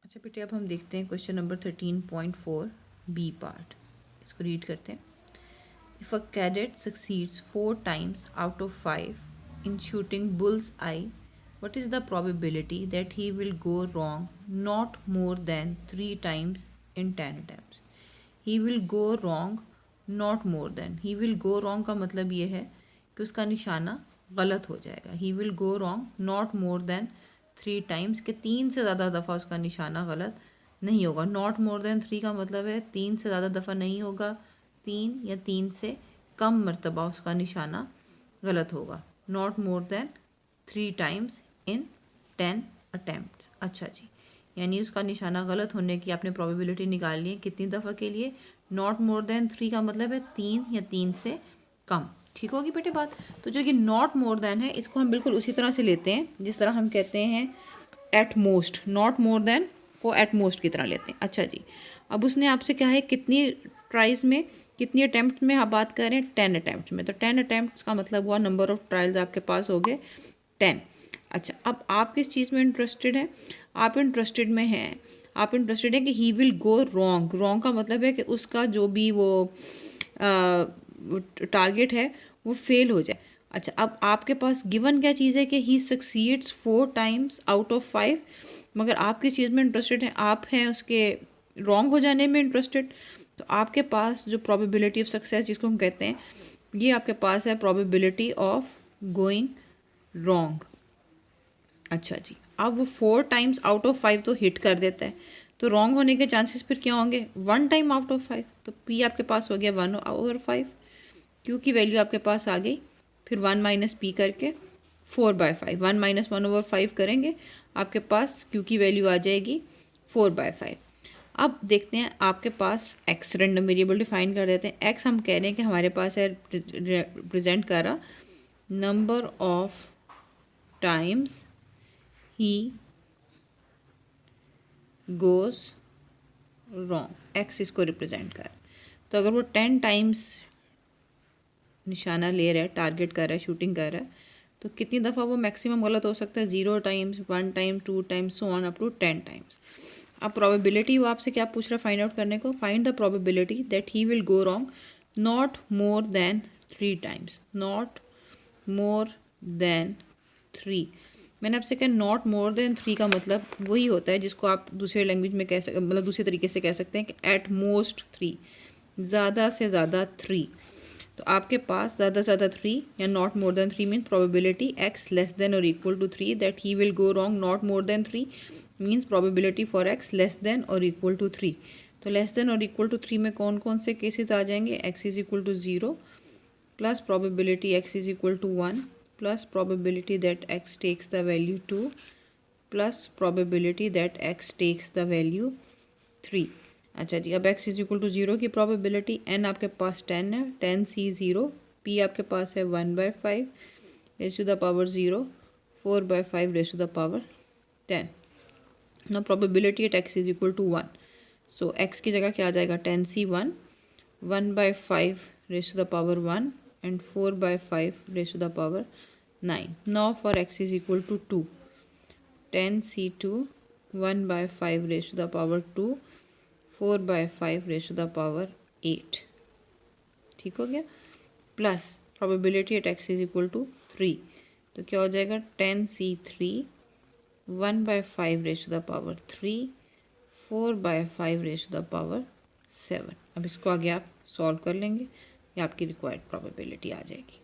अच्छा बेटे, अब हम देखते हैं क्वेश्चन नंबर 13.4 बी पार्ट। इसको रीड करते हैं। If a cadet succeeds 4 times out of 5 in shooting bull's eye, what is the probability that he will go wrong not more than 3 times in 10 attempts? He will go wrong not more than, he will go wrong का मतलब ये है कि उसका निशाना गलत हो जाएगा। he will go wrong not more than 3 times, के 3 से ज़्यादा दफ़ा उसका निशाना गलत नहीं होगा। नॉट मोर देन 3 का मतलब है 3 से ज़्यादा दफ़ा नहीं होगा, 3 या 3 से कम मरतबा उसका निशाना गलत होगा। Not more than 3 times in 10 attempts। अच्छा जी, यानी उसका निशाना गलत होने की आपने प्रोबेबिलिटी निकाल ली है कितनी दफ़ा के लिए। नॉट मोर देन 3 का मतलब है 3 या 3 से कम। ठीक होगी बेटे बात। तो जो कि नॉट मोर देन है, इसको हम बिल्कुल उसी तरह से लेते हैं जिस तरह हम कहते हैं at most. Not more then को एट मोस्ट की तरह लेते हैं। अच्छा जी, अब उसने आपसे क्या है, कितनी ट्राइज में, कितनी अटैम्प्ट में आप बात कर रहे हैं, 10 अटैम्प्ट में। तो 10 अटैम्प्ट का मतलब हुआ नंबर ऑफ ट्रायल्स आपके पास हो गए 10। अच्छा, अब आप किस चीज़ में इंटरेस्टेड हैं? आप इंटरेस्टेड में हैं, आप इंटरेस्टेड हैं कि ही विल गो रॉन्ग। रॉन्ग का मतलब है कि उसका जो भी वो टारगेट है वो फेल हो जाए। अच्छा, अब आपके पास गिवन क्या चीज़ है कि ही सक्सीड्स 4 times out of 5, मगर आप किस चीज़ में इंटरेस्टेड हैं? आप हैं उसके रॉन्ग हो जाने में इंटरेस्टेड। तो आपके पास जो प्रोबेबिलिटी ऑफ सक्सेस जिसको हम कहते हैं, ये आपके पास है प्रोबेबिलिटी ऑफ गोइंग रॉन्ग। अच्छा जी, अब वो 4 times out of 5 तो हिट कर देता है, तो रॉन्ग होने के चांसेस फिर क्या होंगे? 1 time out of 5। तो पी आपके पास हो गया 1/5। क्यू की वैल्यू आपके पास आ गई, फिर 1 माइनस पी करके 4/5। 1 माइनस 1/5 करेंगे, आपके पास क्यू की वैल्यू आ जाएगी 4/5। अब देखते हैं आपके पास एक्स रैंडम वेरिएबल डिफाइन कर देते हैं। एक्स हम कह रहे हैं कि हमारे पास है रिप्रेजेंट कर रहा number of times he goes wrong. X इसको रिप्रेजेंट कर, तो अगर वो 10 टाइम्स निशाना ले रहा है, टारगेट कर रहा है, शूटिंग कर रहा है, तो कितनी दफ़ा वो मैक्सिमम गलत हो सकता है? 0 times, 1 time, 2 times, so on up to 10 times। अब प्रोबेबिलिटी वो आपसे क्या पूछ रहा है फाइंड आउट करने को? Find the probability that he will go wrong not more than 3 times। Not more than 3, मैंने आपसे कहा नॉट मोर देन 3 का मतलब वही होता है जिसको आप दूसरे लैंग्वेज में कह सकते, मतलब दूसरे तरीके से कह सकते हैं कि एट मोस्ट 3, ज़्यादा से ज़्यादा 3। तो आपके पास ज़्यादा से ज़्यादा 3 या not more than 3 mean probability x less than और equal to 3 that he will go wrong not more than 3 means probability for x less than और इक्वल टू 3। तो लेस देन और इक्वल टू 3 में कौन कौन से केसेस आ जाएंगे? X is equal to 0 plus probability x is equal to 1 plus probability that x takes the value 2 plus probability that x takes the value 3। अच्छा जी, अब x इज इक्वल टू 0 की probability, n आपके पास 10 है, 10c0, p आपके पास है 1/5 raise to the power 0, 4/5 raise to the power 10। ना probability at x is equal to 1, so x की जगह क्या आ जाएगा? 10c1, 1/5 raise to the power 1 and 4/5 raise to the power 9। Now for x is equal to 2, 10c2, 1/5 raise to the power 2, 4/5 raise to the power 8। ठीक हो गया। Plus probability eight x is equal to 3, तो क्या हो जाएगा? 10c3, 1/5 raise to the power 3, 4/5 raise to the power 7। अब इसको आगे आप सॉल्व कर लेंगे, ये आपकी रिक्वायर्ड प्रोबेबिलिटी आ जाएगी।